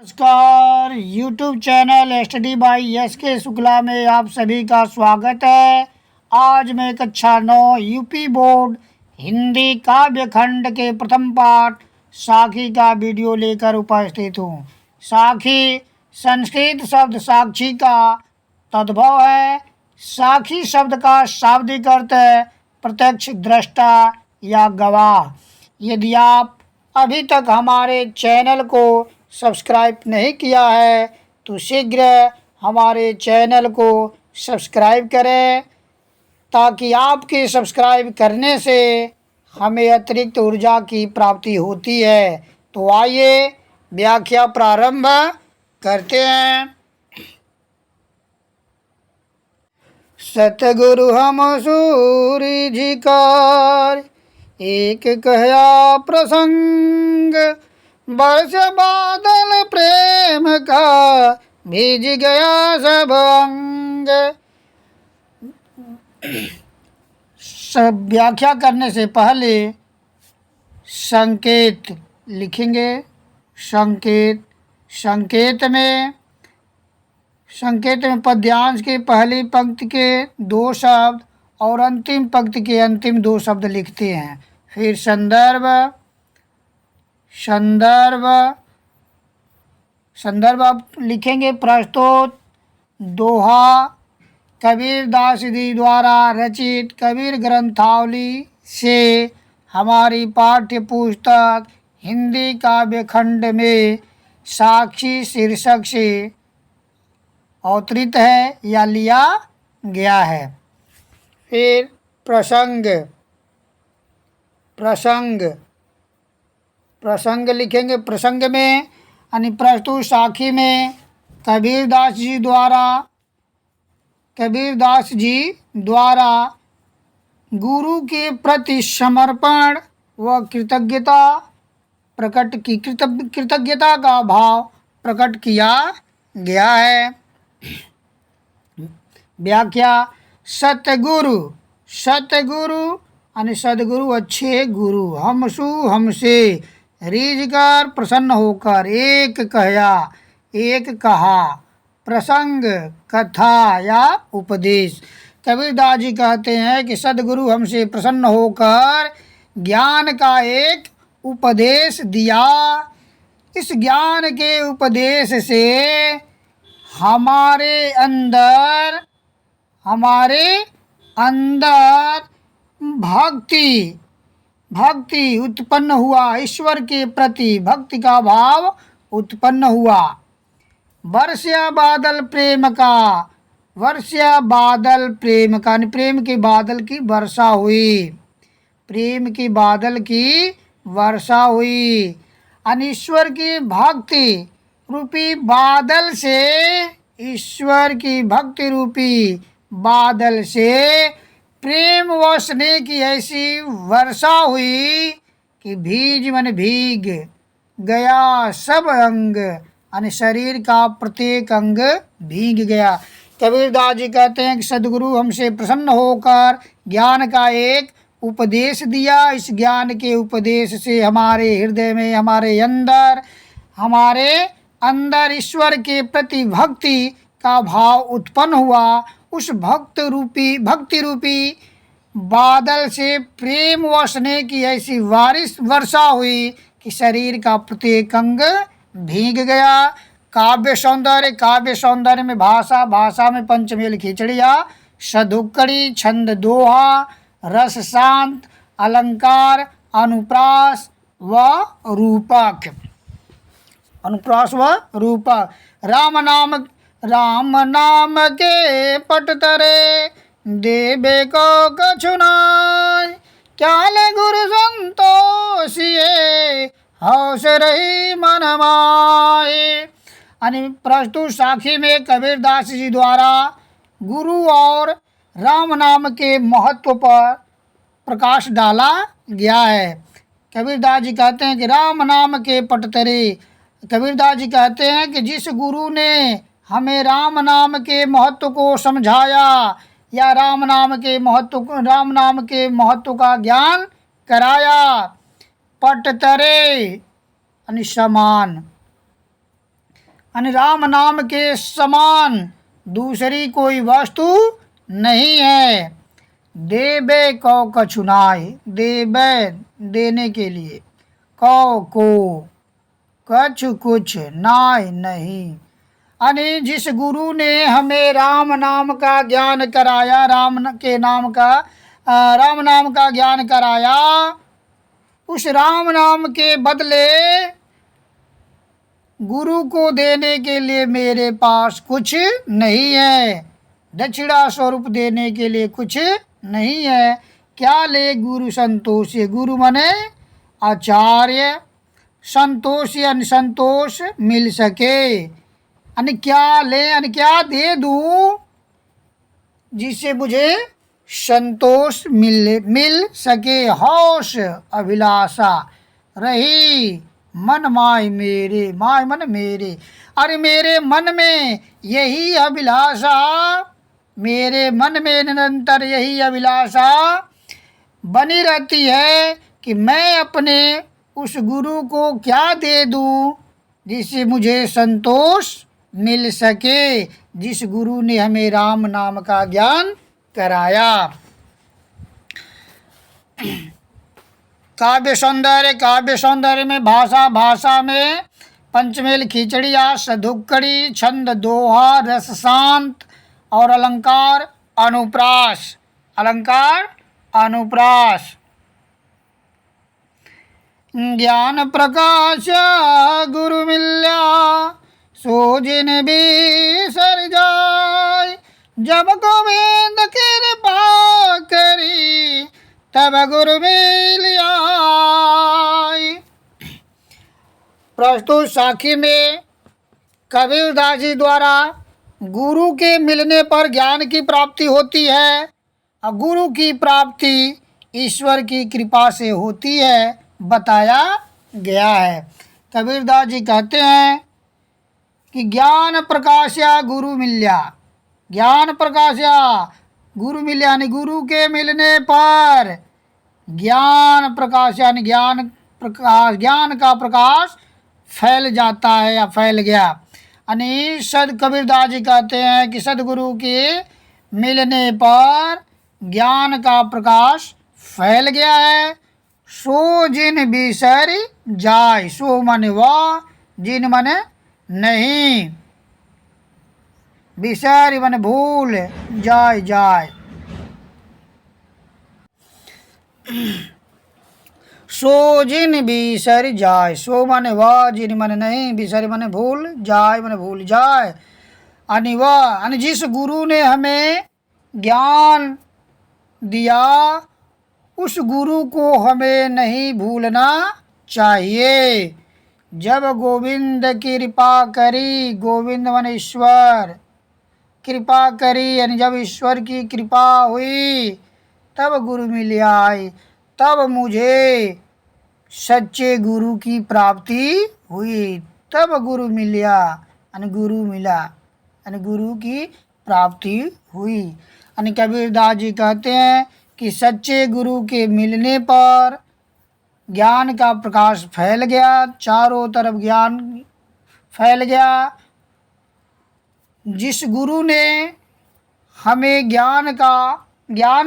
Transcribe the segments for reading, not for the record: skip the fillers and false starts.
नमस्कार YouTube channel study bye SK Shukla में आप सभी का स्वागत है। आज मैं कक्षा 9 यूपी बोर्ड हिंदी काव्य खंड के प्रथम पाठ साखी का वीडियो लेकर उपस्थित हूँ। साखी संस्कृत शब्द साक्षी का तद्भव है। साखी शब्द का शाब्दिक अर्थ है प्रत्यक्ष दृष्टा या गवाह। यदि आप अभी तक हमारे चैनल को सब्सक्राइब नहीं किया है तो शीघ्र हमारे चैनल को सब्सक्राइब करें, ताकि आपके सब्सक्राइब करने से हमें अतिरिक्त ऊर्जा की प्राप्ति होती है। तो आइए व्याख्या प्रारंभ करते हैं। सतगुरु हम सूरी झिकार, एक कहया प्रसंग, बरस बादल प्रेम का, भीज गया सब अंग। सब व्याख्या करने से पहले संकेत लिखेंगे। संकेत में पद्यांश के पहली पंक्ति के 2 शब्द और अंतिम पंक्ति के अंतिम 2 शब्द लिखते हैं। फिर संदर्भ आप लिखेंगे। प्रस्तुत दोहा कबीरदास जी द्वारा रचित कबीर ग्रंथावली से हमारी पाठ्य पुस्तक हिंदी काव्य खंड में साक्षी शीर्षक से अवतरित है या लिया गया है। फिर प्रसंग लिखेंगे। प्रसंग में यानी प्रस्तुत साखी में कबीरदास जी द्वारा गुरु के प्रति समर्पण व कृतज्ञता का भाव प्रकट किया गया है। व्याख्या। सतगुरु यानी सदगुरु अच्छे गुरु, हमसे रीझकर प्रसन्न होकर, एक कहा, प्रसंग कथा या उपदेश। कबीरदास जी कहते हैं कि सदगुरु हमसे प्रसन्न होकर ज्ञान का एक उपदेश दिया। इस ज्ञान के उपदेश से हमारे अंदर भक्ति उत्पन्न हुआ, ईश्वर के प्रति भक्ति का भाव उत्पन्न हुआ। वर्ष्या बादल प्रेम का, प्रेम के बादल की वर्षा हुई। ईश्वर की भक्ति रूपी बादल से प्रेम व स्नेह की ऐसी वर्षा हुई कि भीग गया सब अंग, यानी शरीर का प्रत्येक अंग भीग गया। कबीरदास जी कहते हैं कि सदगुरु हमसे प्रसन्न होकर ज्ञान का एक उपदेश दिया। इस ज्ञान के उपदेश से हमारे हृदय में, हमारे अंदर ईश्वर के प्रति भक्ति का भाव उत्पन्न हुआ। उस भक्ति रूपी बादल से प्रेम व स्नेह की ऐसी वर्षा हुई कि शरीर का प्रत्येक अंग भीग गया। काव्य सौंदर्य में भाषा में पंचमेल खिचड़िया, सदुक्कड़ी, छंद दोहा, रस शांत, अलंकार, अनुप्रास व रूपक। राम नाम के पट तरे, देवे को कछुनाय, क्या ले गुरु संतोषिए, हौस रही मन माए। यानी प्रस्तुत साखी में कबीरदास जी द्वारा गुरु और राम नाम के महत्व पर प्रकाश डाला गया है। कबीरदास जी कहते हैं कि राम नाम के पटतरे। कबीरदास जी कहते हैं कि जिस गुरु ने हमें राम नाम के महत्व को समझाया या राम नाम के महत्व का ज्ञान कराया, पटतरे यानी समान। यानी राम नाम के समान दूसरी कोई वस्तु नहीं है। देबे कौ कछुनाय, देबे देने के लिए, कौ को, कछु कुछ, नाय नहीं। यानी जिस गुरु ने हमें राम नाम का ज्ञान कराया, राम नाम का ज्ञान कराया, उस राम नाम के बदले गुरु को देने के लिए मेरे पास कुछ नहीं है, दक्षिणा स्वरूप देने के लिए कुछ नहीं है। क्या ले गुरु संतोष, गुरु माने आचार्य, संतोष यानी संतोष मिल सके, यानी क्या ले यानी क्या दे दूं जिससे मुझे संतोष मिल सके। हौश अभिलाषा रही मन माय मेरे, माय मन मेरे, अरे मेरे मन में यही अभिलाषा, मेरे मन में निरंतर यही अभिलाषा बनी रहती है कि मैं अपने उस गुरु को क्या दे दूं जिससे मुझे संतोष मिल सके, जिस गुरु ने हमें राम नाम का ज्ञान कराया। काव्य सौंदर्य में भाषा में पंचमेल खिचड़िया, सधुक्कड़ी, छंद दोहा, रस शांत और अलंकार अनुप्रास। ज्ञान प्रकाश गुरु मिल्या, सो जिन बिसर जाय, जब गोविंद कृपा करी तब गुरु मिलिया। प्रस्तुत साखी में कबीरदास जी द्वारा गुरु के मिलने पर ज्ञान की प्राप्ति होती है और गुरु की प्राप्ति ईश्वर की कृपा से होती है, बताया गया है। कबीरदास जी कहते हैं कि ज्ञान प्रकाशया गुरु मिल्या, ज्ञान प्रकाशया गुरु मिल्या यानी गुरु के मिलने पर ज्ञान प्रकाश यानी ज्ञान का प्रकाश फैल जाता है या फैल गया। यानी कबीरदास जी कहते हैं कि सदगुरु के मिलने पर ज्ञान का प्रकाश फैल गया है। सो जिन बिसर जाय, सो माने वह, जिन माने नहीं, बिसर माने भूल, जाय। सो जिन बिसर जाय, सो माने वह, जिन माने नहीं, बिसर माने भूल, जाय माने भूल जाय। यानी वह यानी जिस गुरु ने हमें ज्ञान दिया उस गुरु को हमें नहीं भूलना चाहिए। जब गोविंद की कृपा करी, गोविंद माने ईश्वर, कृपा करी यानी जब ईश्वर की कृपा हुई तब गुरु मिल आई, तब मुझे सच्चे गुरु की प्राप्ति हुई, तब गुरु मिला यानी गुरु मिला यानी गुरु की प्राप्ति हुई। यानी कबीरदास जी कहते हैं कि सच्चे गुरु के मिलने पर ज्ञान का प्रकाश फैल गया, चारों तरफ ज्ञान फैल गया। जिस गुरु ने हमें ज्ञान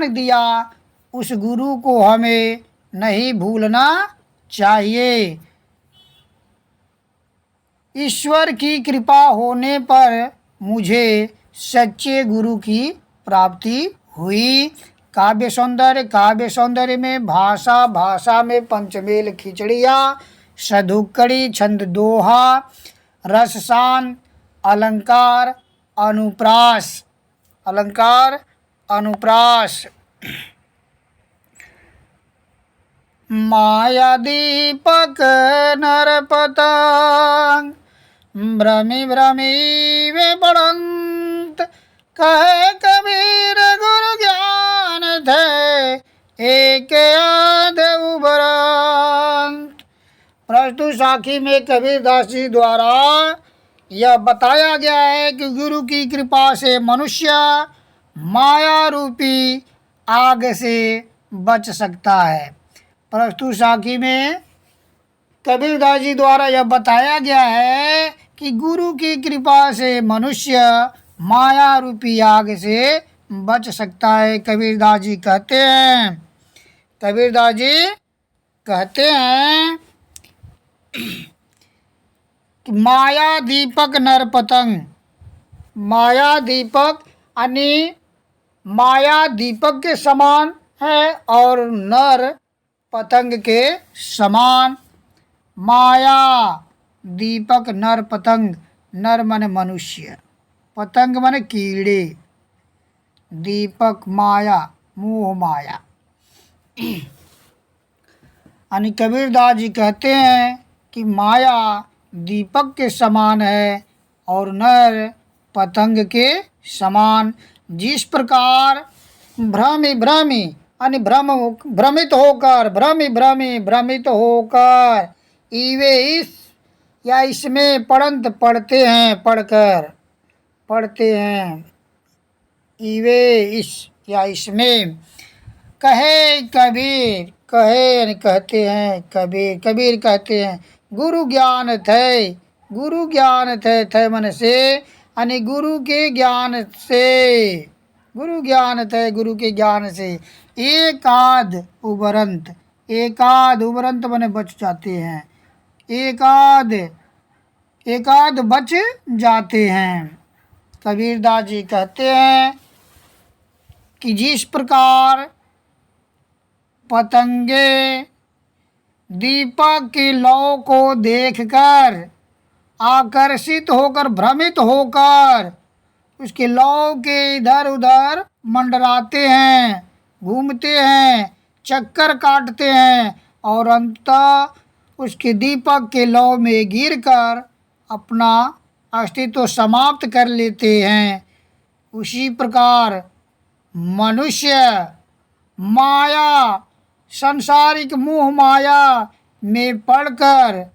दिया उस गुरु को हमें नहीं भूलना चाहिए। ईश्वर की कृपा होने पर मुझे सच्चे गुरु की प्राप्ति हुई। काव्य सौंदर्य में भाषा में पंचमेल खिचड़िया, सधुक्कड़ी, छंद दोहा, रस शांत, अलंकार अनुप्रास। माया दीपक नर पतंग, भ्रमी वे पड़ंत, कहे कबीर गुरु ज्ञान थे, एक याद उभरंत। प्रस्तुत साखी में कबीरदास जी द्वारा यह बताया गया है कि गुरु की कृपा से मनुष्य माया रूपी आग से बच सकता है। प्रस्तुत साखी में कबीरदास जी द्वारा यह बताया गया है कि गुरु की कृपा से मनुष्य माया रूपी आग से बच सकता है। कबीरदास जी कहते हैं, कबीरदास जी कहते हैं कि माया दीपक नर पतंग, माया दीपक यानी माया दीपक के समान है और नर पतंग के समान। माया दीपक नर पतंग, नर माने मनुष्य, पतंग माने कीड़े, दीपक माया, मोह माया। यानी कबीरदास जी कहते हैं कि माया दीपक के समान है और नर पतंग के समान। जिस प्रकार भ्रमी भ्रमी यानी भ्रमित होकर, भ्रमित होकर इवे इस या इसमें पढ़ंत पढ़ते हैं, पढ़कर पढ़ते हैं, इवे इस या इसमें। कहे कबीर, कहे यानी कहते हैं कबीर, कबीर कहते हैं गुरु ज्ञान थे, गुरु ज्ञान थे मन से यानी गुरु के ज्ञान से, गुरु ज्ञान थे गुरु के ज्ञान से। एकाद उबरंत, एकाद उबरंत माने बच जाते हैं, एकाद एकाद बच जाते हैं। कबीरदास जी कहते हैं कि जिस प्रकार पतंगे दीपक की लौ को देखकर आकर्षित होकर, भ्रमित होकर उसके लौ के इधर उधर मंडराते हैं, घूमते हैं, चक्कर काटते हैं और अंततः उसके दीपक के लौ में गिरकर अपना अस्तित्व समाप्त कर लेते हैं। उसी प्रकार मनुष्य माया, सांसारिक मोह माया में पड़कर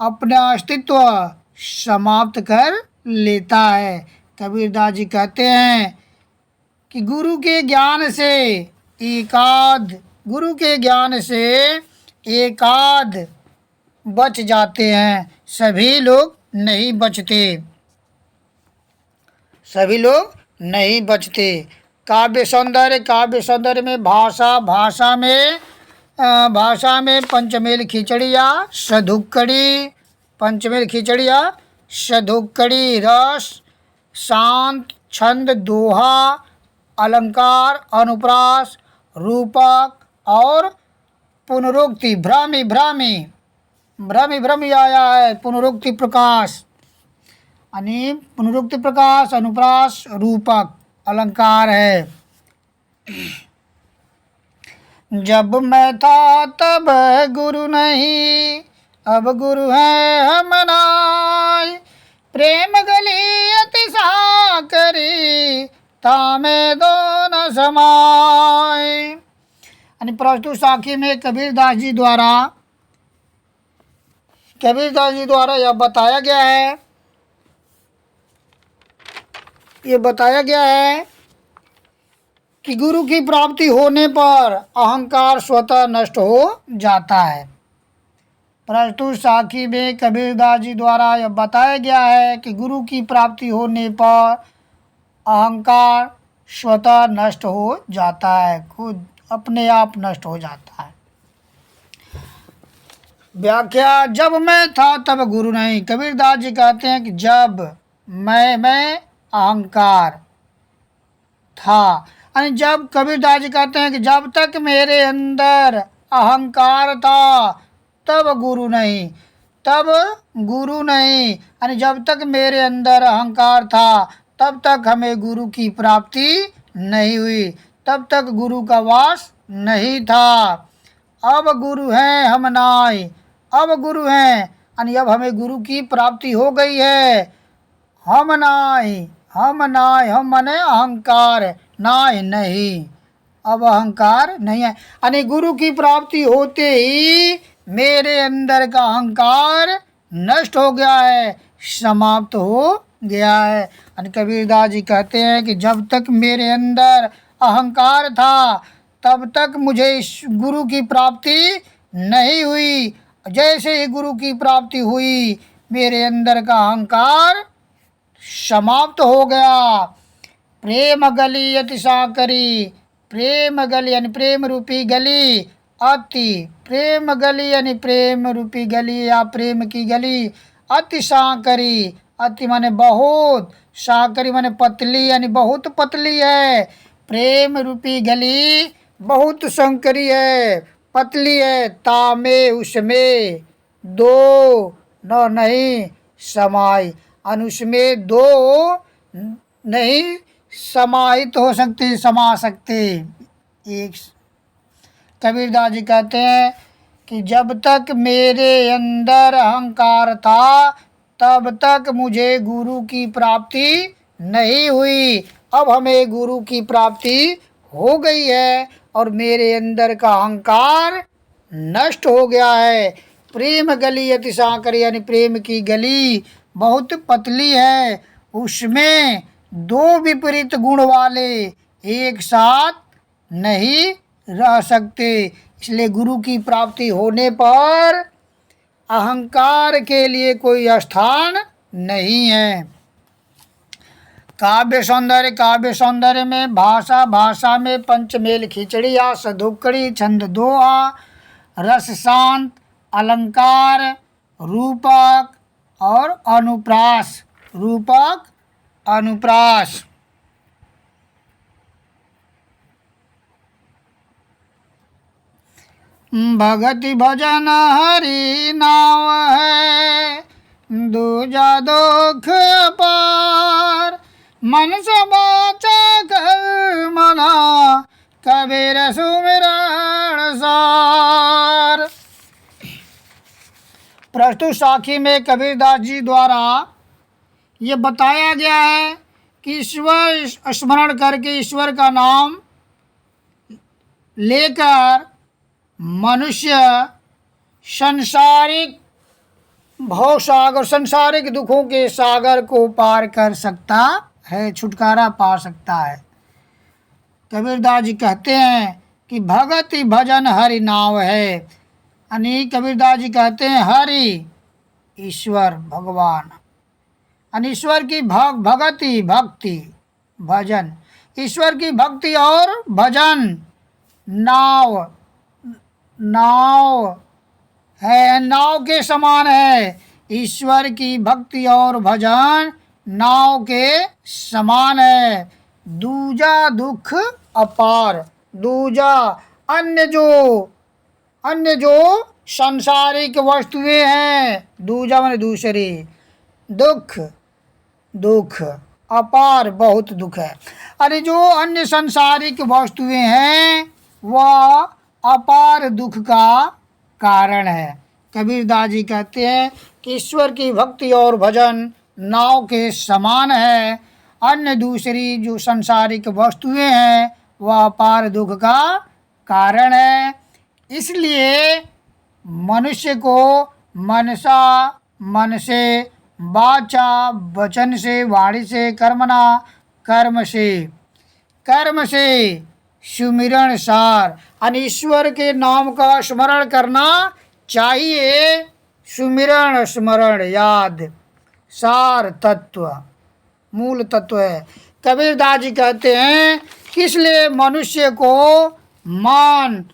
अपना अस्तित्व समाप्त कर लेता है। कबीरदास जी कहते हैं कि गुरु के ज्ञान से एकाध, गुरु के ज्ञान से एकाध बच जाते हैं, सभी लोग नहीं बचते, सभी लोग नहीं बचते। काव्य सौंदर्य, काव्य सौंदर्य में भाषा, भाषा में पंचमेल खिचड़िया सधुक्कड़ी, पंचमेल खिचड़िया सधुक्कड़ी, रस शांत, छंद दोहा, अलंकार, अनुप्रास, रूपक और पुनरुक्ति। भ्रमी भ्रमी, भ्रमी भ्रमी आया है, पुनरुक्ति प्रकाश यानी पुनरुक्ति प्रकाश, अनुप्रास, रूपक अलंकार है। जब मैं था तब गुरु नहीं, अब गुरु है हम नाय, प्रेम गली अति साकरी, तामे दो न समाय। यानी प्रस्तुत साखी में कबीरदास जी द्वारा यह बताया गया है, ये बताया गया है कि गुरु की प्राप्ति होने पर अहंकार स्वतः नष्ट हो जाता है। प्रस्तुत साखी में कबीरदास जी द्वारा यह बताया गया है कि गुरु की प्राप्ति होने पर अहंकार स्वतः नष्ट हो जाता है, खुद अपने आप नष्ट हो जाता है। व्याख्या, जब मैं था तब गुरु नहीं। कबीरदास जी कहते हैं कि जब मैं अहंकार था, यानी जब कबीरदास जी कहते हैं कि जब तक मेरे अंदर अहंकार था तब गुरु नहीं, तब गुरु नहीं, यानी जब तक मेरे अंदर अहंकार था तब तक हमें गुरु की प्राप्ति नहीं हुई, तब तक गुरु का वास नहीं था। अब गुरु हैं हम नाय, अब गुरु हैं यानी अब हमें गुरु की प्राप्ति हो गई है। हम नाय, हम नाय, हम माने अहंकार, नाय नहीं, अब अहंकार नहीं है। यानी गुरु की प्राप्ति होते ही मेरे अंदर का अहंकार नष्ट हो गया है, समाप्त हो गया है। यानी कबीरदास जी कहते हैं कि जब तक मेरे अंदर अहंकार था तब तक मुझे इस गुरु की प्राप्ति नहीं हुई। जैसे ही गुरु की प्राप्ति हुई मेरे अंदर का अहंकार समाप्त हो गया। प्रेम गली अति साकरी, प्रेम गली यानी प्रेम रूपी गली, अति प्रेम गली यानी प्रेम रूपी गली या प्रेम की गली, अति साकरी, अति माने बहुत, साकरी माने पतली यानी बहुत पतली है। प्रेम रूपी गली बहुत संकरी है, पतली है। तामे उसमें दो न नहीं समाई, उसमें दो नहीं समाहित हो सकते, समा सकते। एक कबीरदास जी कहते हैं कि जब तक मेरे अंदर अहंकार था तब तक मुझे गुरु की प्राप्ति नहीं हुई। अब हमें गुरु की प्राप्ति हो गई है और मेरे अंदर का अहंकार नष्ट हो गया है। प्रेम गली अति साकर यानी प्रेम की गली बहुत पतली है, उसमें दो विपरीत गुण वाले एक साथ नहीं रह सकते। इसलिए गुरु की प्राप्ति होने पर अहंकार के लिए कोई स्थान नहीं है। काव्य सौंदर्य में भाषा में पंचमेल खिचड़िया, सधुक्कड़ी, छंद दोहा, रस शांत, अलंकार, रूपक और अनुप्रास। रूपक अनुप्रास। भगति भजन हरि नाव है, दूजा दुख पार, मन समाचा कर मना, कबीर सुमिरन सार। प्रस्तुत साखी में कबीरदास जी द्वारा ये बताया गया है कि ईश्वर स्मरण करके ईश्वर का नाम लेकर मनुष्य सांसारिक भवसागर, सांसारिक दुखों के सागर को पार कर सकता है, छुटकारा पा सकता है। कबीरदास जी कहते हैं कि भगति भजन हरि नाव है, यानी कबीरदास जी कहते हैं हरि ईश्वर भगवान, यानी ईश्वर की भगति भक्ति भजन, ईश्वर की भक्ति और भजन नाव है, नाव के समान है। ईश्वर की भक्ति और भजन नाव के समान है। दूजा दुख अपार, दूजा अन्य जो सांसारिक वस्तुएं हैं, दूजा माने दूसरी, दुख अपार बहुत दुख है। अरे जो अन्य सांसारिक वस्तुएं हैं वह अपार दुख का कारण है। कबीरदास जी कहते हैं कि ईश्वर की भक्ति और भजन नाव के समान है, अन्य दूसरी जो सांसारिक वस्तुएं हैं वह अपार दुख का कारण है। इसलिए मनुष्य को मनसा मन से, वाचा वचन से, वाणी से, कर्म से सुमिरन सार, ईश्वर के नाम का स्मरण करना चाहिए। सुमिरन स्मरण याद, सार तत्व मूल तत्व है। कबीरदास जी कहते हैं कि इसलिए मनुष्य को मन,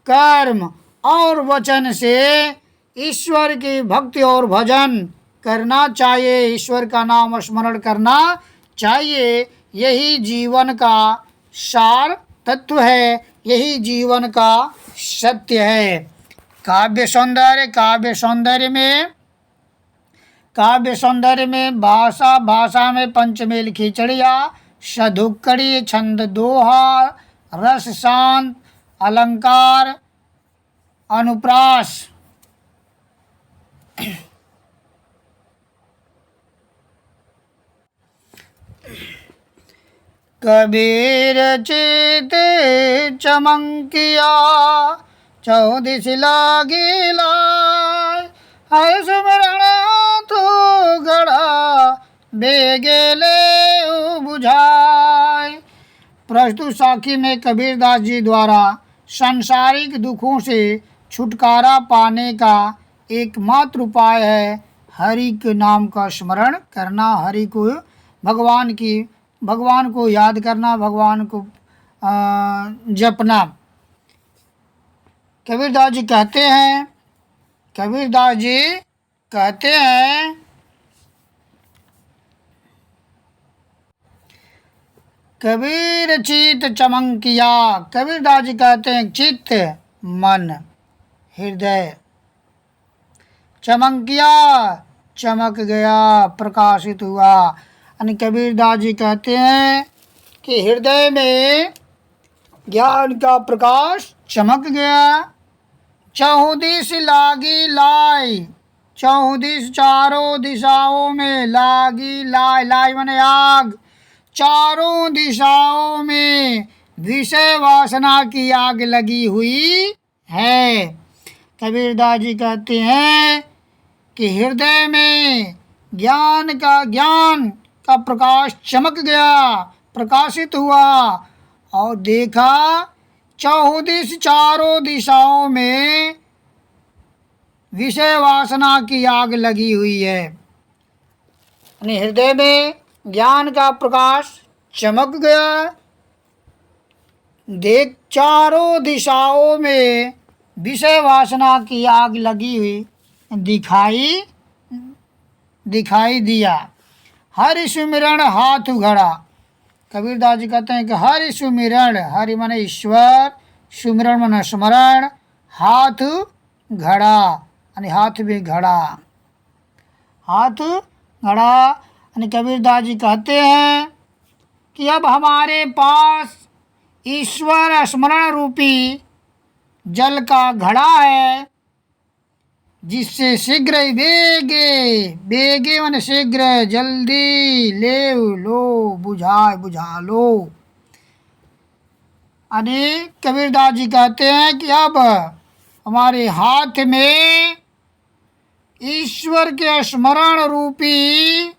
कर्म और वचन से ईश्वर की भक्ति और भजन करना चाहिए, ईश्वर का नाम स्मरण करना चाहिए। यही जीवन का सार तत्व है, यही जीवन का सत्य है। काव्य सौंदर्य में भाषा में पंचमेल खिचड़िया, सधुक्कड़ी, छंद दोहा, रस शांत, अलंकार, अनुप्रास। कबीर चित चमंकिया, चौदिस लागी लाय, हर सुमरण तो गढ़ा, बेगेले बुझाए। प्रस्तुत साखी में कबीरदास जी द्वारा सांसारिक दुखों से छुटकारा पाने का एकमात्र उपाय है हरि के नाम का स्मरण करना, हरि को भगवान को याद करना, भगवान को जपना। कबीरदास जी कहते हैं, कबीरदास जी कहते हैं कबीर चित चमकिया। कबीरदास जी कहते हैं चित्त मन हृदय चमकिया, चमक गया, प्रकाशित हुआ। यानी कबीरदास जी कहते हैं कि हृदय में ज्ञान का प्रकाश चमक गया। चहुदिश लागी लाई, चहुदिश चारों दिशाओं में लागी लाई, लाई माने आग, चारों दिशाओं में विषय वासना की आग लगी हुई है। कबीरदास जी कहते हैं कि हृदय में ज्ञान का प्रकाश चमक गया, प्रकाशित हुआ और देखा चौदिश चारों दिशाओं में विषय वासना की आग लगी हुई है। यानी हृदय में ज्ञान का प्रकाश चमक गया, देख चारों दिशाओं में विषय वासना की आग लगी हुई दिखाई दिया। हरि सुमिरन हाथ उघड़ा। कबीरदास जी कहते हैं कि हरि सुमिरन, हरि माने ईश्वर, सुमिरन माने स्मरण, हाथ घड़ा यानी हाथ में घड़ा, हाथ घड़ा। यानी कबीरदास जी कहते हैं कि अब हमारे पास ईश्वर स्मरण रूपी जल का घड़ा है, जिससे शीघ्र ही बेगे माने शीघ्र, जल्दी ले लो, बुझा लो। यानी कबीरदास जी कहते हैं कि अब हमारे हाथ में ईश्वर के स्मरण रूपी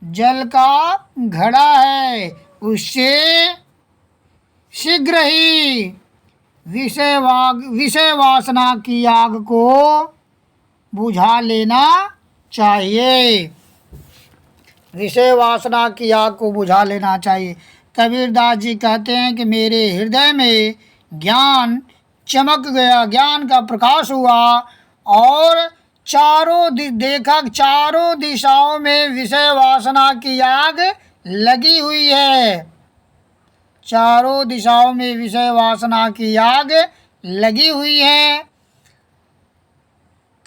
जल का घड़ा है, उससे शीघ्र ही विषय वासना की आग को बुझा लेना चाहिए, विषय वासना की आग को बुझा लेना चाहिए। कबीरदास जी कहते हैं कि मेरे हृदय में ज्ञान चमक गया, ज्ञान का प्रकाश हुआ और चारों दिशाओं में विषय वासना की आग लगी हुई है, चारों दिशाओं में विषय वासना की आग लगी हुई है।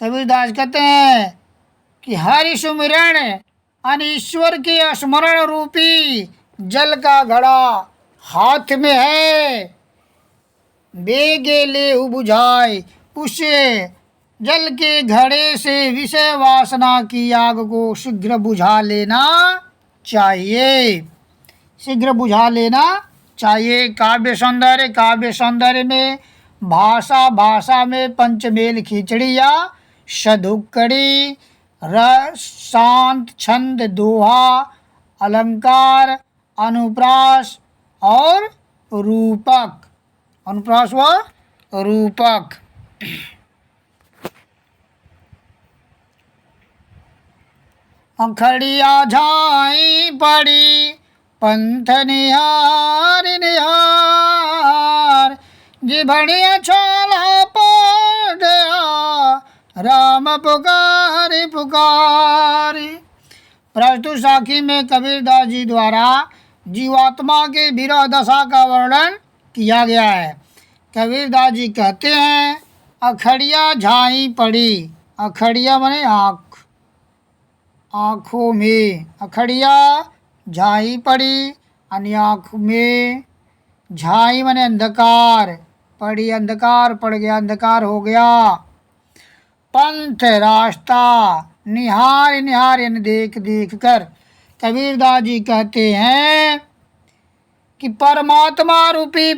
कबीरदास कहते हैं कि हरि सुमिरन यानी ईश्वर के स्मरण रूपी जल का घड़ा हाथ में है, बेगे ले बुझाए, उसे जल के घड़े से विषय वासना की आग को शीघ्र बुझा लेना चाहिए, शीघ्र बुझा लेना चाहिए। काव्य सौंदर्य में भाषा में पंचमेल खिचड़िया, सधुक्कड़ी, रस, शांत, छंद, दोहा, अलंकार, अनुप्रास और रूपक, अनुप्रास व रूपक। अखड़िया झाई पड़ी पंथ निहार जिभड़िया छोला पड़ा राम पुकारी। प्रस्तुत साखी में कबीरदास जी द्वारा जीवात्मा के विरह दशा का वर्णन किया गया है। कबीरदास जी कहते हैं अखड़िया झाई पड़ी, अखड़िया माने आँख, आँखों में अखड़िया झाई पड़ी यानी आँख में, झाई माने अंधकार, पड़ी अंधकार, पड़ गया अंधकार हो गया। पंथ रास्ता, निहार यानी देख कर। कबीरदास जी कहते हैं कि परमात्मा रूपी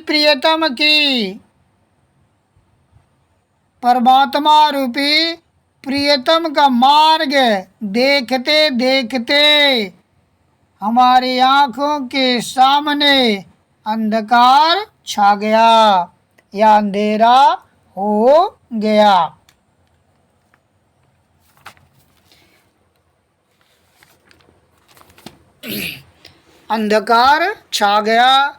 प्रियतम का मार्ग देखते देखते हमारी आँखों के सामने अंधकार छा गया या अंधेरा हो गया। अंधकार छा गया,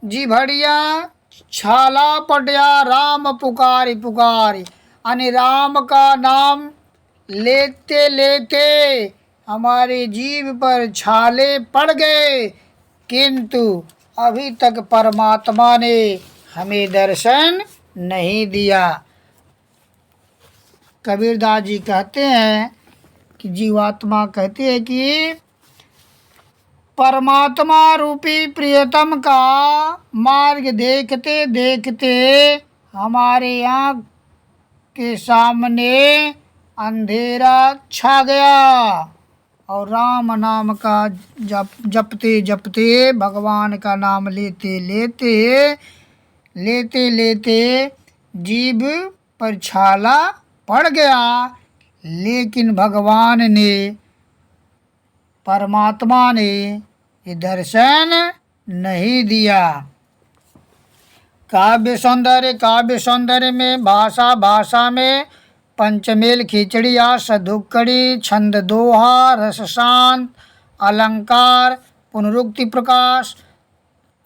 जी भड़िया छाला पड़या, राम पुकारी पुकारी। यानी राम का नाम लेते लेते हमारे जीव पर छाले पड़ गए, किंतु अभी तक परमात्मा ने हमें दर्शन नहीं दिया। कबीरदास जी कहते हैं कि जीवात्मा कहती है कि परमात्मा रूपी प्रियतम का मार्ग देखते देखते हमारे आँख के सामने अंधेरा छा गया, और राम नाम का जपते जपते, भगवान का नाम लेते लेते जीभ पर छाला पड़ गया, लेकिन भगवान ने, परमात्मा ने ये दर्शन नहीं दिया। काव्य सौंदर्य में भाषा में पंचमेल खिचड़िया, सधुक्कड़ी, छंद दोहा, रस शांत, अलंकार, पुनरुक्ति प्रकाश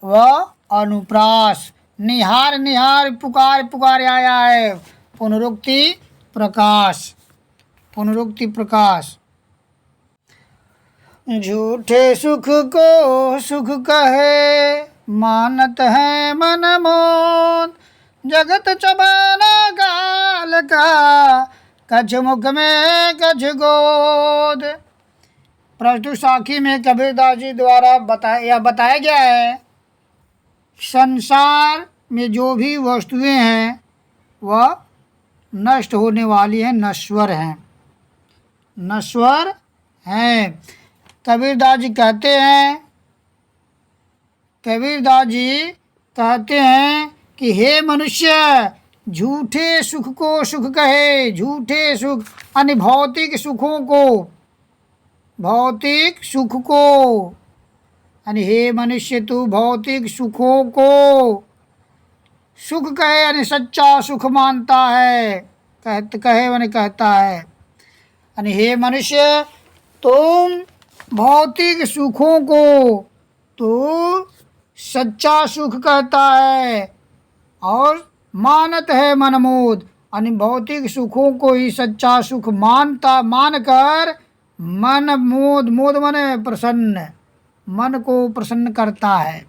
व अनुप्रास। निहार निहार पुकार पुकार आया है, पुनरुक्ति प्रकाश। झूठे सुख को सुख कहे, मानत है मन मोद, जगत चबना गाल का, कछ मुख में कछ गोद। प्रस्तुत साखी में कबीरदास जी द्वारा बताया गया है, संसार में जो भी वस्तुएं हैं वह नष्ट होने वाली हैं, नश्वर हैं। कबीरदास जी कहते हैं कि हे मनुष्य, झूठे सुख को सुख कहे, झूठे सुख यानी भौतिक सुख को यानी हे मनुष्य तू भौतिक सुखों को सुख कहे, यानी सच्चा सुख मानता है, कहता है। यानी हे मनुष्य, तुम भौतिक सुखों को तो सच्चा सुख कहता है और मानत है मनमोद, यानी भौतिक सुखों को ही सच्चा सुख मानकर मोद माने प्रसन्न, मन को प्रसन्न करता है।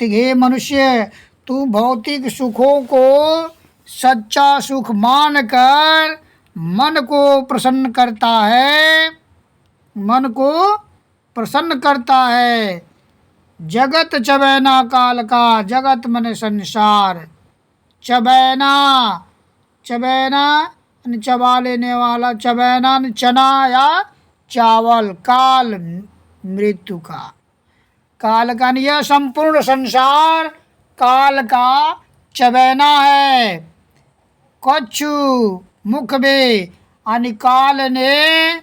हे मनुष्य, तू भौतिक सुखों को सच्चा सुख मानकर मन को प्रसन्न करता है। जगत चबैना काल का, जगत मने संसार, चबैना चबा लेने वाला, चबैना चना या चावल, काल मृत्यु का, काल का यह संपूर्ण संसार काल का चबैना है। कछु मुख में, यानी काल ने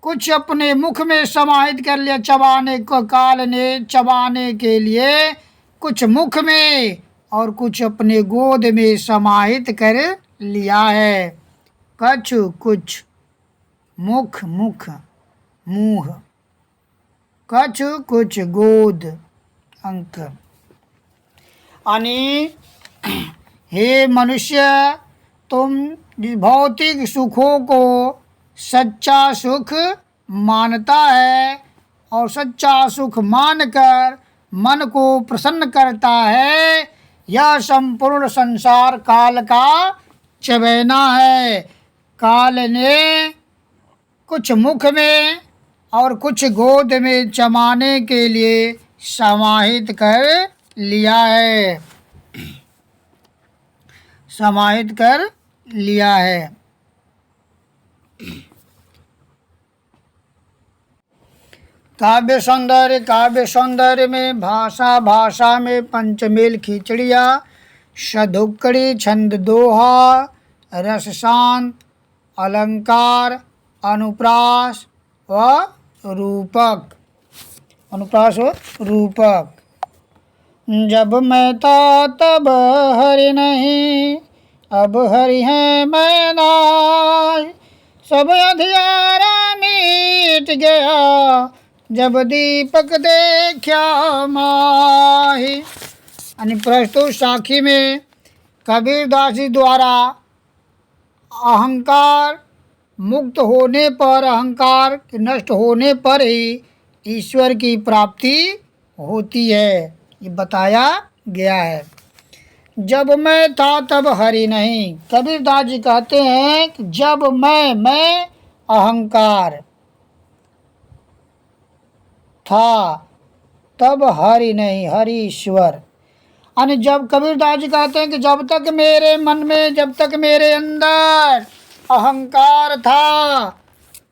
कुछ अपने मुख में समाहित कर लिया, काल ने चबाने के लिए कुछ मुख में और कुछ अपने गोद में समाहित कर लिया है। कछु कुछ, मुख मुंह, कछु कुछ गोद अंक। यानी हे मनुष्य, तुम भौतिक सुखों को सच्चा सुख मानता है और सच्चा सुख मानकर मन को प्रसन्न करता है। यह संपूर्ण संसार काल का चबैना है। काल ने कुछ मुख में और कुछ गोद में चबाने के लिए समाहित कर लिया है, काव्य सौंदर्य में भाषा में पंचमेल खिचड़िया, सधुक्कड़ी, छंद दोहा, रस शांत, अलंकार, अनुप्रास व रूपक। जब मैं था तब हरि नहीं, अब हरि है मैं नाय, सब अधियारा मीट गया जब दीपक देखा माही। यानी प्रस्तुत साखी में कबीरदास जी द्वारा अहंकार मुक्त होने पर, अहंकार के नष्ट होने पर ही ईश्वर की प्राप्ति होती है, ये बताया गया है। जब मैं था तब हरि नहीं। कबीरदास जी कहते हैं कि जब मैं अहंकार था तब हरि नहीं, हरि ईश्वर। यानी जब कबीरदास जी कहते हैं कि जब तक मेरे मन में, जब तक मेरे अंदर अहंकार था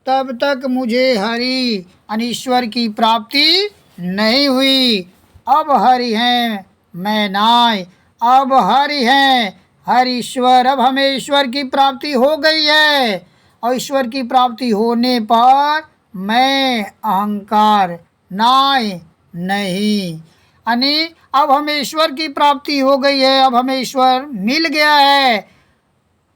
तब तक मुझे हरि यानी ईश्वर की प्राप्ति नहीं हुई। अब हरि हैं मैं नाय, अब हरि हैं हरि ईश्वर। अब हमें ईश्वर की प्राप्ति हो गई है और ईश्वर की प्राप्ति होने पर मैं अहंकार नाय नहीं। यानी अब हमें ईश्वर की प्राप्ति हो गई है, अब हमें ईश्वर मिल गया है।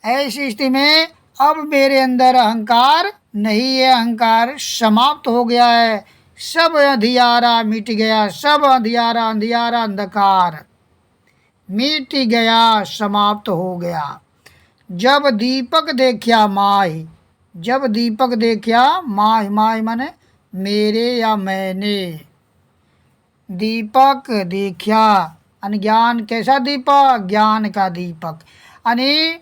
ऐसी स्थिति में अब मेरे अंदर अहंकार नहीं है, अहंकार समाप्त हो गया है। सब अंधियारा मिट गया, सब अंधियारा, अंधियारा अंधकार मिट गया, समाप्त हो गया। जब दीपक देखा माही, जब दीपक देखा माही, माही माने मेरे या मैंने। दीपक देखा अनज्ञान, कैसा दीपक? ज्ञान का दीपक। यानी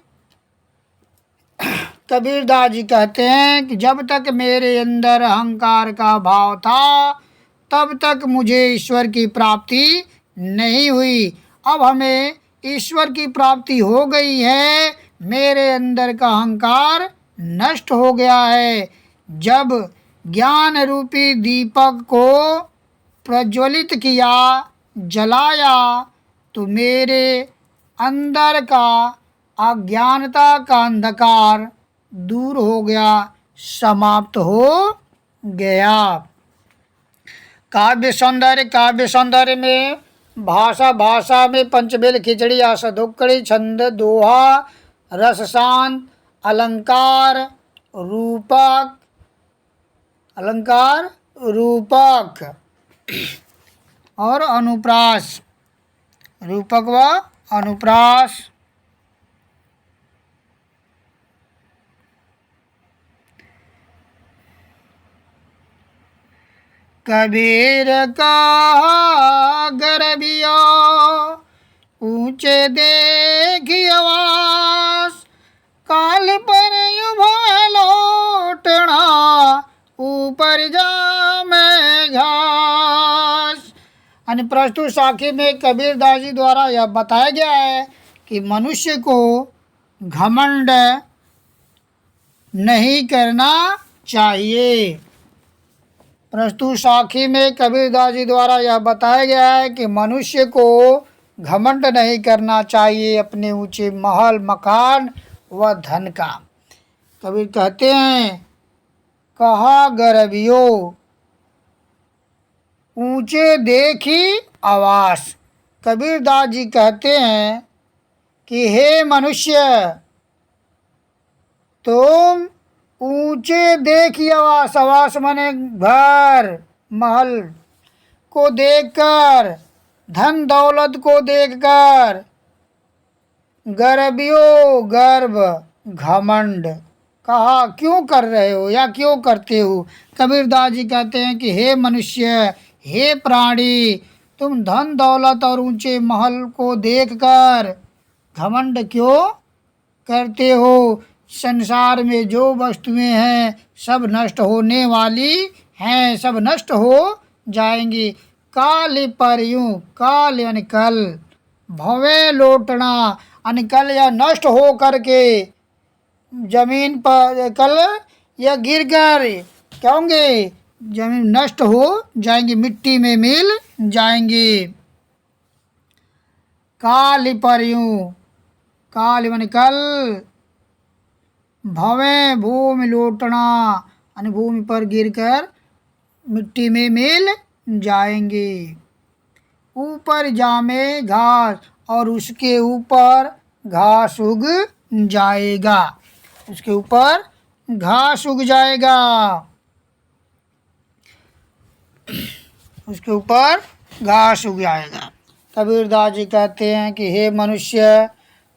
कबीरदास जी कहते हैं कि जब तक मेरे अंदर अहंकार का भाव था तब तक मुझे ईश्वर की प्राप्ति नहीं हुई। अब हमें ईश्वर की प्राप्ति हो गई है, मेरे अंदर का अहंकार नष्ट हो गया है। जब ज्ञान रूपी दीपक को प्रज्वलित किया, जलाया, तो मेरे अंदर का अज्ञानता का अंधकार दूर हो गया, समाप्त हो गया। काव्य सौंदर्य, काव्य सौंदर्य में भाषा, भाषा में पंचमेल खिचड़ी, आसदुक्कड़ी, छंद, दोहा, रस शांत, अलंकार, रूपक, अलंकार, रूपक और अनुप्रास, रूपक व अनुप्रास। कबीर का गरबिया ऊंचे देखी आवास, काल पर युवा लौटना ऊपर जा में घास। यानी प्रस्तुत साखी में कबीरदास जी द्वारा यह बताया गया है कि मनुष्य को घमंड नहीं करना चाहिए। प्रस्तुत साखी में कबीरदास जी द्वारा यह बताया गया है कि मनुष्य को घमंड नहीं करना चाहिए अपने ऊंचे महल, मकान व धन का। कबीर कहते हैं कहा गरबियो ऊंचे देखी आवास। कबीरदास जी कहते हैं कि हे मनुष्य, तुम ऊंचे देखिए आवास, आवास माने घर महल को देखकर, धन दौलत को देखकर, गर्वियो गर्व घमंड कहा क्यों कर रहे हो या क्यों करते हो। कबीरदास जी कहते हैं कि हे मनुष्य, हे प्राणी, तुम धन दौलत और ऊंचे महल को देखकर घमंड क्यों करते हो। संसार में जो वस्तुएं हैं सब नष्ट होने वाली हैं, सब नष्ट हो जाएंगी। काल पर यूं, काल यानी कल, भवे लौटना यानी कल या नष्ट हो करके जमीन पर, कल या गिर कर क्या होंगे, जमीन नष्ट हो जाएंगी, मिट्टी में मिल जाएंगी। काल पर यूं, काल यानी कल, भवे भूमि लौटना यानी भूमि पर गिरकर मिट्टी में मिल जाएंगे। ऊपर जामे घास और उसके ऊपर घास उग जाएगा, उसके ऊपर घास उग जाएगा। उसके ऊपर घास उग जाएगा। कबीरदास जी कहते हैं कि हे मनुष्य,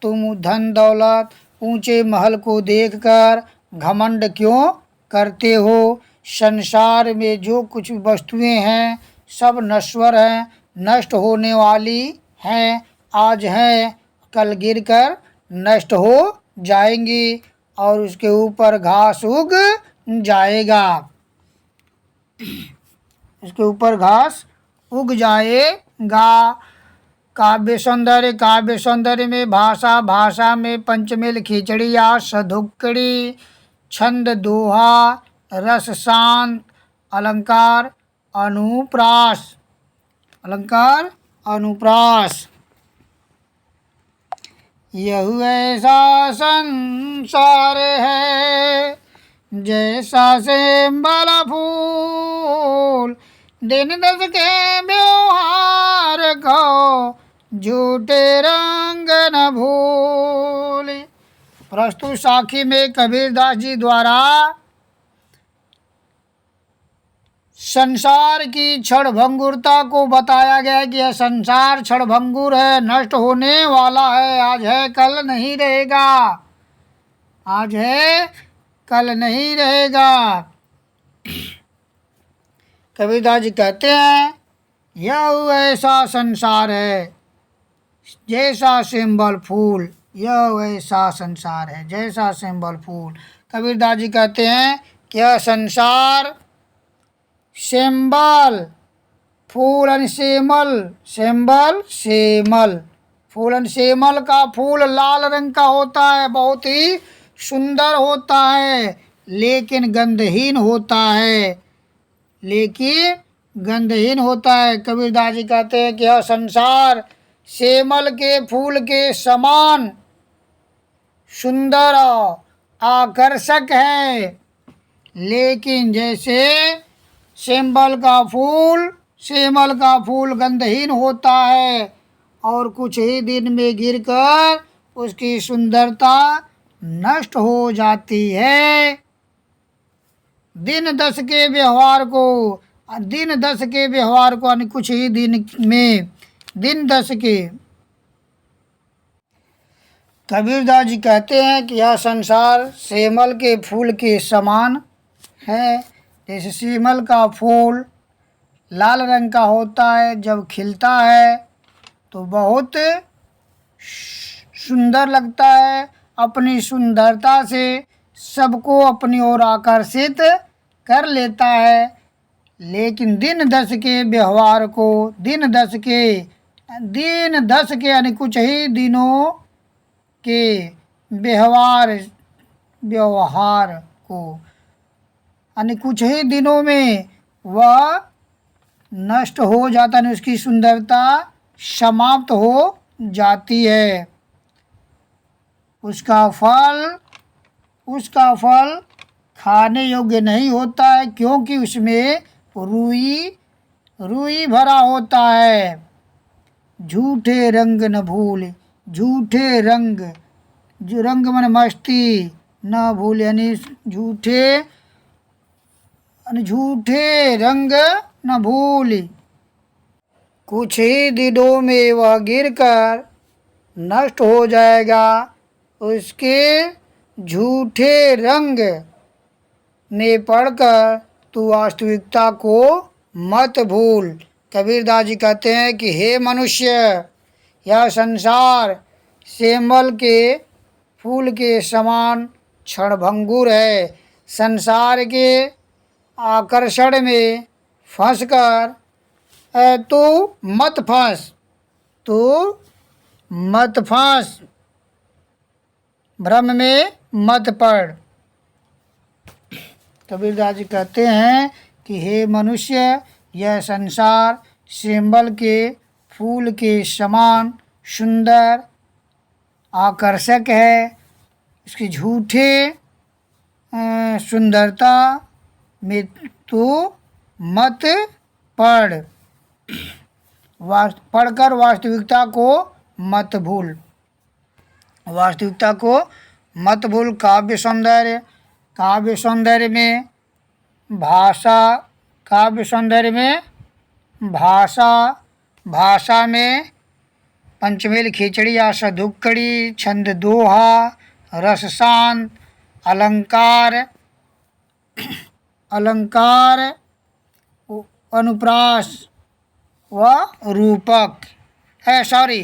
तुम धन दौलत ऊंचे महल को देखकर घमंड क्यों करते हो? संसार में जो कुछ वस्तुएं हैं सब नश्वर हैं, नष्ट होने वाली हैं। आज हैं, कल गिरकर नष्ट हो जाएंगी और उसके ऊपर घास उग जाएगा। उसके ऊपर घास उग जाएगा। काव्य सौंदर्य में भाषा, भाषा में पंचमेल खिचड़िया सधुक्कड़ी, छंद दोहा, रस शांत, अलंकार अनुप्रास। अलंकार अनुप्रास। यह ऐसा संसार है जैसा सेंबल फूल, दिन दस के व्यवहार को झूठे रंग न भूल। प्रस्तुत साखी में कबीरदास जी द्वारा संसार की क्षणभंगुरता को बताया गया कि यह संसार क्षणभंगुर है, नष्ट होने वाला है। आज है कल नहीं रहेगा, आज है कल नहीं रहेगा। कबीरदास जी कहते हैं यह ऐसा संसार है जैसा सिंबल फूल। यह ऐसा संसार है जैसा सिंबल फूल। कबीरदास जी कहते हैं कि यह संसार सिंबल फूल और सेमल, सिंबल सेमल, फूल और सेमल का फूल लाल रंग का होता है, बहुत ही सुंदर होता है, लेकिन गंधहीन होता है, लेकिन गंधहीन होता है। कबीरदास जी कहते हैं कि यह संसार सेमल के फूल के समान सुंदर और आकर्षक है, लेकिन जैसे सेमल का फूल गंधहीन होता है और कुछ ही दिन में गिरकर उसकी सुंदरता नष्ट हो जाती है। दिन दस के व्यवहार को यानी कुछ ही दिन में, दिन दस के। कबीरदास जी कहते हैं कि यह संसार सेमल के फूल के समान है। जैसे सेमल का फूल लाल रंग का होता है, जब खिलता है तो बहुत सुंदर लगता है, अपनी सुंदरता से सबको अपनी ओर आकर्षित कर लेता है। लेकिन दिन दस के व्यवहार को, दिन दस के यानी कुछ ही दिनों के व्यवहार को, यानी कुछ ही दिनों में वह नष्ट हो जाता है, उसकी सुंदरता समाप्त हो जाती है। उसका फल खाने योग्य नहीं होता है, क्योंकि उसमें रुई भरा होता है। झूठे रंग न भूल, झूठे रंग, जो रंग मन मस्ती, न भूल यानी झूठे रंग न भूल। कुछ ही दिनों में वह गिरकर नष्ट हो जाएगा। उसके झूठे रंग में पढ़कर तू वास्तविकता को मत भूल। कबीरदास जी कहते हैं कि हे मनुष्य, यह संसार सेमल के फूल के समान क्षणभंगुर है। संसार के आकर्षण में फंसकर तू मत फंस, भ्रम में मत पड़। कबीरदास जी कहते हैं कि हे मनुष्य, यह संसार सेमल के फूल के समान सुंदर आकर्षक है। इसकी झूठे सुंदरता में तो मत पढ़, पढ़कर वास्तविकता को मत भूल, वास्तविकता को मत भूल। काव्य सौंदर्य में भाषा, काव्य सौंदर्य में भाषा, भाषा में पंचमेल खिचड़ी या सदुक्कड़ी, छंद दोहा, रस शांत, अलंकार, अलंकार, अनुप्रास व रूपक है, सॉरी,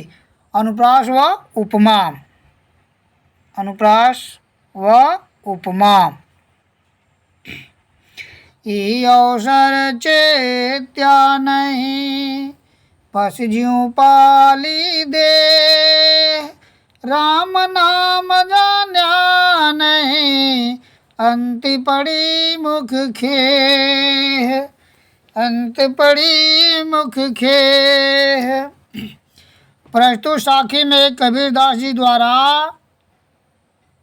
अनुप्रास व उपमा, अनुप्रास व उपमा। ई अवसर चेत्या नहीं, पस ज्यों पाली दे, राम नाम जान्या नहीं, अंत पड़ी मुख खे, अंत पड़ी मुख खे। प्रस्तुत साखी में कबीरदास जी द्वारा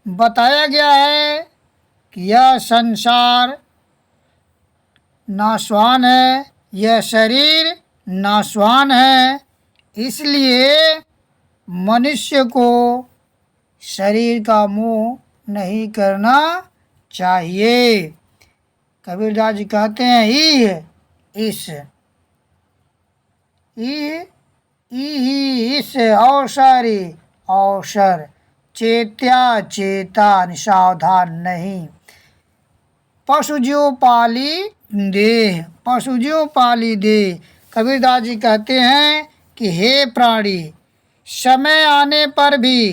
बताया गया है कि यह संसार नाशवान है, यह शरीर नाशवान है, इसलिए मनुष्य को शरीर का मोह नहीं करना चाहिए। कबीरदास जी कहते हैं इस अवसरी, अवसर, चेत्या चेता, सावधान नहीं, पशु ज्यों पाली दे, पशु ज्यों पाली दे। कबीरदास जी कहते हैं कि हे प्राणी, समय आने पर भी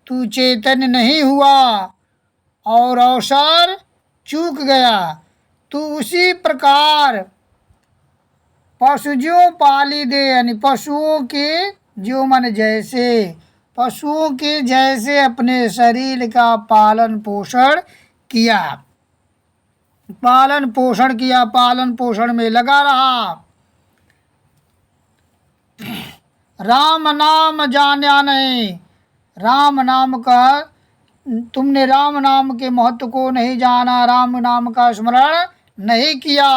तू चेतन नहीं हुआ और अवसर चूक गया, तू उसी प्रकार पशु ज्यों पाली दे, यानी पशुओं के ज्यों माने जैसे, पशुओं के जैसे अपने शरीर का पालन पोषण किया, पालन पोषण किया, पालन पोषण में लगा रहा। राम नाम जान्या नहीं, राम नाम का, तुमने राम नाम के महत्व को नहीं जाना, राम नाम का स्मरण नहीं किया,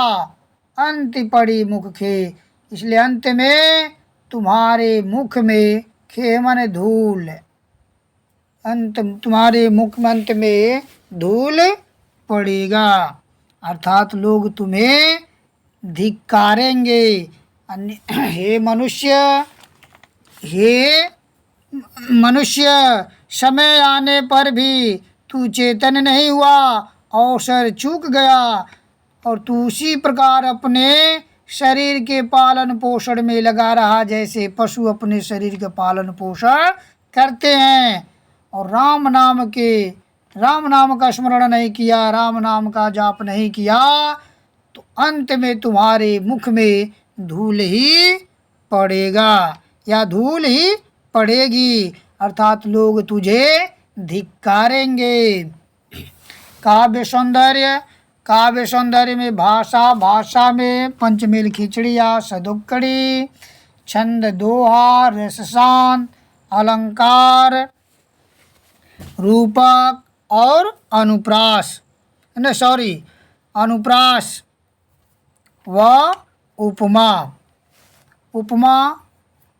अंत पड़ी मुख खे, इसलिए अंत में तुम्हारे मुख में, खे माने धूल, अंत तुम्हारे मुख में अंत में धूल पड़ेगा, अर्थात लोग तुम्हें धिक्कारेंगे। हे मनुष्य, हे मनुष्य, समय आने पर भी तू चेतन नहीं हुआ, अवसर चूक गया और तू उसी प्रकार अपने शरीर के पालन पोषण में लगा रहा जैसे पशु अपने शरीर के पालन पोषण करते हैं, और राम नाम का स्मरण नहीं किया, राम नाम का जाप नहीं किया, तो अंत में तुम्हारे मुख में धूल ही पड़ेगा या धूल ही पड़ेगी, अर्थात लोग तुझे धिक्कारेंगे। काव्य सौंदर्य, काव्य सौंदर्य में भाषा, भाषा में पंचमेल खिचड़ी या सदुक्कड़ी, छंद दोहा, रस शांत, अलंकार, रूपक और अनुप्रास, अनुप्रास व उपमा, उपमा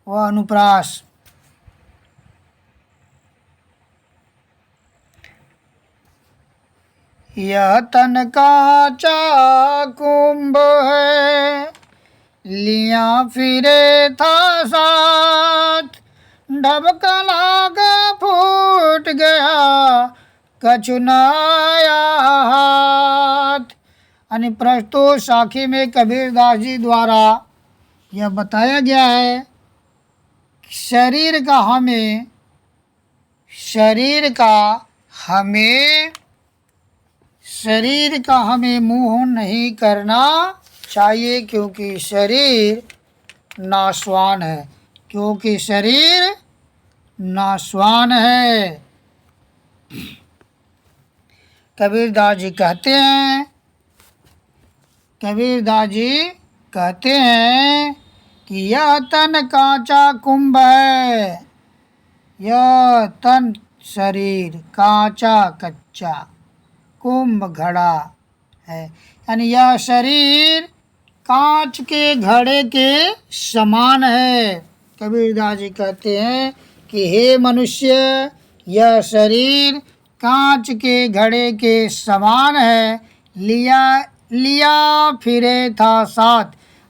व अनुप्रास। यह तन कांचा कुंभ है, लिया फिरे था साथ, ढबका लाग फूट गया, कछु न आया हाथ। यानी प्रस्तुत साखी में कबीरदास जी द्वारा यह बताया गया है, शरीर का हमें मोह नहीं करना चाहिए, क्योंकि शरीर नाशवान है, क्योंकि शरीर नाशवान है। कबीरदास जी कहते हैं कि यह तन कांचा कुंभ है, यह तन शरीर कांचा कच्चा, कुंभ घड़ा है, यानी यह शरीर कांच के घड़े के समान है। कबीरदास जी कहते हैं कि हे मनुष्य, यह शरीर कांच के घड़े के समान है, लिया फिरे था साथ,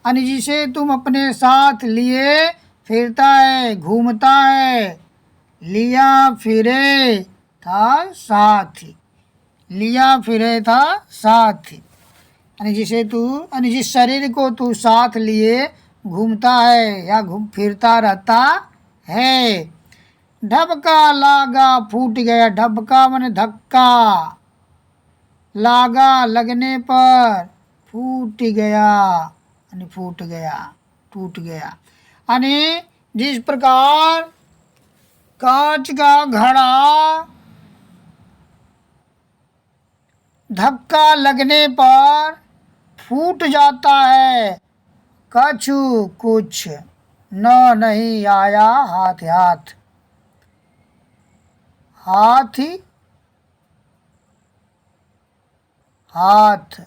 यानी जिसे तुम अपने साथ लिए फिरता है, घूमता है। लिया फिरे था साथ, लिया फिरे था साथ, यानी जिसे तू, यानी जिस शरीर को तू साथ लिए घूमता है या घूम फिरता रहता है। ढबका लागा फूट गया, ढबका माने धक्का, लागा लगने पर, फूट गया यानी फूट गया, टूट गया। यानी जिस प्रकार कांच का घड़ा धक्का लगने पर फूट जाता है, कछु कुछ न नहीं आया हाथ हाथ, हाथ हाथ,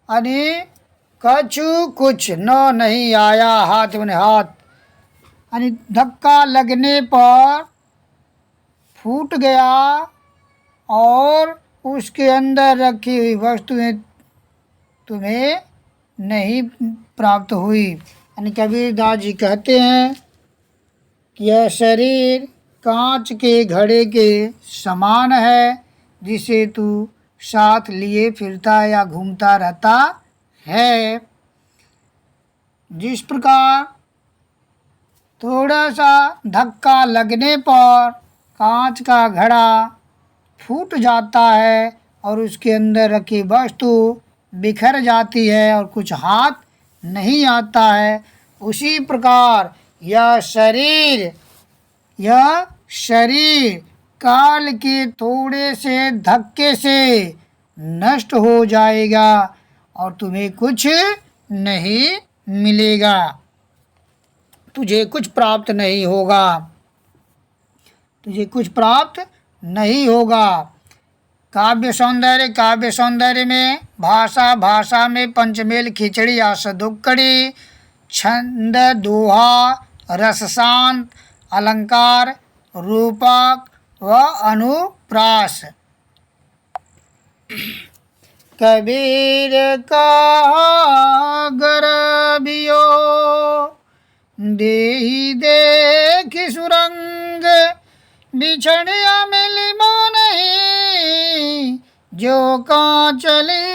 यानी कछु कुछ न नहीं आया हाथ माने हाथ, यानी धक्का लगने पर फूट गया और उसके अंदर रखी हुई वस्तुएं तुम्हें नहीं प्राप्त हुई। यानी कबीरदास जी कहते हैं कि यह शरीर कांच के घड़े के समान है, जिसे तू साथ लिए फिरता या घूमता रहता है। जिस प्रकार थोड़ा सा धक्का लगने पर कांच का घड़ा फूट जाता है और उसके अंदर रखी वस्तु बिखर जाती है और कुछ हाथ नहीं आता है, उसी प्रकार यह शरीर काल के थोड़े से धक्के से नष्ट हो जाएगा और तुम्हें कुछ नहीं मिलेगा, तुझे कुछ प्राप्त नहीं होगा, तुझे कुछ प्राप्त नहीं होगा। काव्य सौंदर्य में भाषा में पंचमेल खिचड़ी आसदुक्कड़ी, छंद दोहा, रस शांत, अलंकार, रूपक व अनुप्रास। कबीर कहा गरबियो देहि देख सुरंग, बिछड़िया मिलिमो नहीं जो कांचली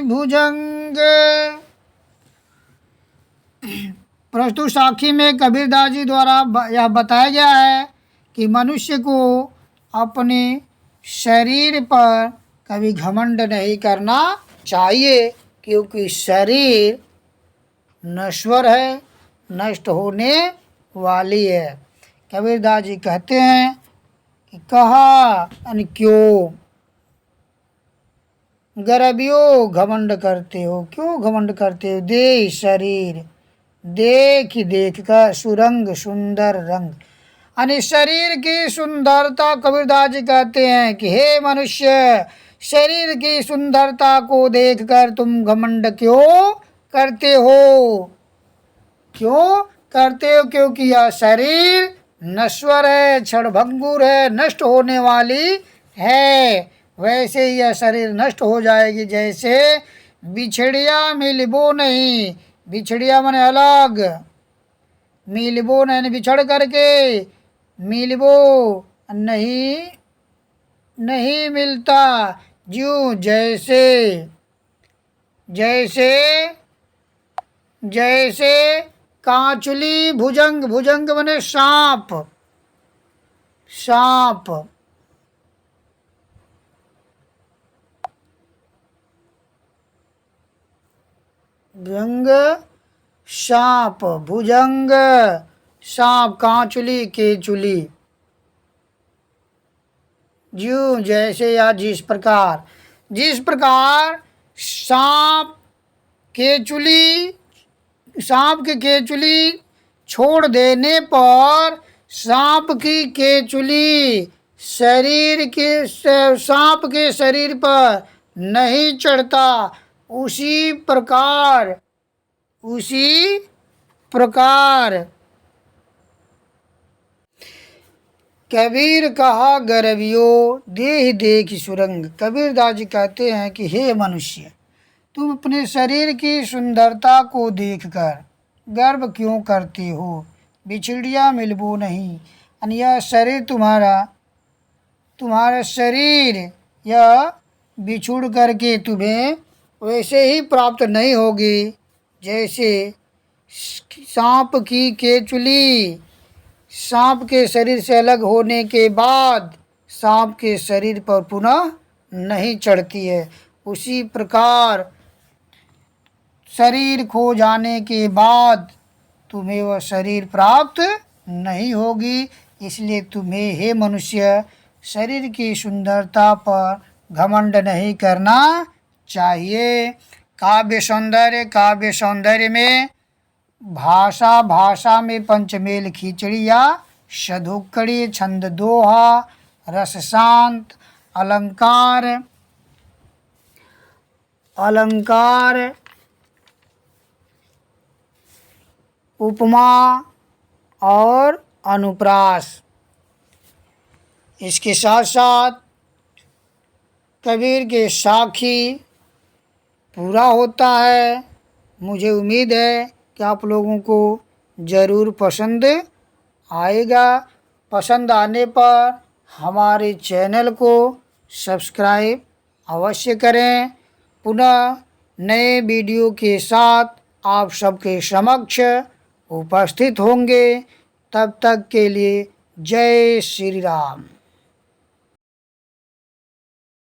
भुजंग। प्रस्तुत साखी में कबीरदास जी द्वारा यह बताया गया है कि मनुष्य को अपने शरीर पर कभी घमंड नहीं करना चाहिए, क्योंकि शरीर नश्वर है, नष्ट होने वाली है। कबीरदास जी कहते हैं कि कहा यानी क्यों, गरबियो घमंड करते हो, क्यों घमंड करते हो, दे शरीर देख कर सुरंग सुंदर रंग, यानी शरीर की सुंदरता। कबीरदास जी कहते हैं कि हे मनुष्य, शरीर की सुंदरता को देखकर तुम घमंड क्यों करते हो, क्यों करते हो, क्योंकि यह शरीर नश्वर है, क्षणभंगुर है, नष्ट होने वाली है। वैसे ही यह शरीर नष्ट हो जाएगी, जैसे बिछड़िया मिलबो नहीं, बिछड़िया माने अलग, मिलबो नहीं बिछड़ करके, मिलबो नहीं मिलता, ज्यों जैसे कांचुली भुजंग, भुजंग माने सांप, भुजंग सांप, भुजंग सांप, कांचुली केचुली, ज्यों जैसे या जिस प्रकार सांप के केचुली छोड़ देने पर सांप की केचुली सांप के शरीर पर नहीं चढ़ता, उसी प्रकार कबीर कहा गरबियो देह देख सुरंग। कबीरदास जी कहते हैं कि हे मनुष्य, तुम अपने शरीर की सुंदरता को देखकर गर्व क्यों करते हो? बिछड़िया मिलबो नहीं। यानी यह शरीर तुम्हारा शरीर यह बिछुड़ करके तुम्हें वैसे ही प्राप्त नहीं होगी जैसे सांप की केचुली सांप के शरीर से अलग होने के बाद सांप के शरीर पर पुनः नहीं चढ़ती है। उसी प्रकार शरीर खो जाने के बाद तुम्हें वह शरीर प्राप्त नहीं होगी। इसलिए तुम्हें हे मनुष्य शरीर की सुंदरता पर घमंड नहीं करना चाहिए। काव्य सौंदर्य में भाषा में पंचमेल खिचड़िया, शधुक्कड़ी, छंद दोहा, रस शांत, अलंकार, उपमा और अनुप्रास। इसके साथ साथ कबीर के साखी पूरा होता है। मुझे उम्मीद है कि आप लोगों को ज़रूर पसंद आएगा। पसंद आने पर हमारे चैनल को सब्सक्राइब अवश्य करें। पुनः नए वीडियो के साथ आप सबके समक्ष उपस्थित होंगे। तब तक के लिए जय श्री राम।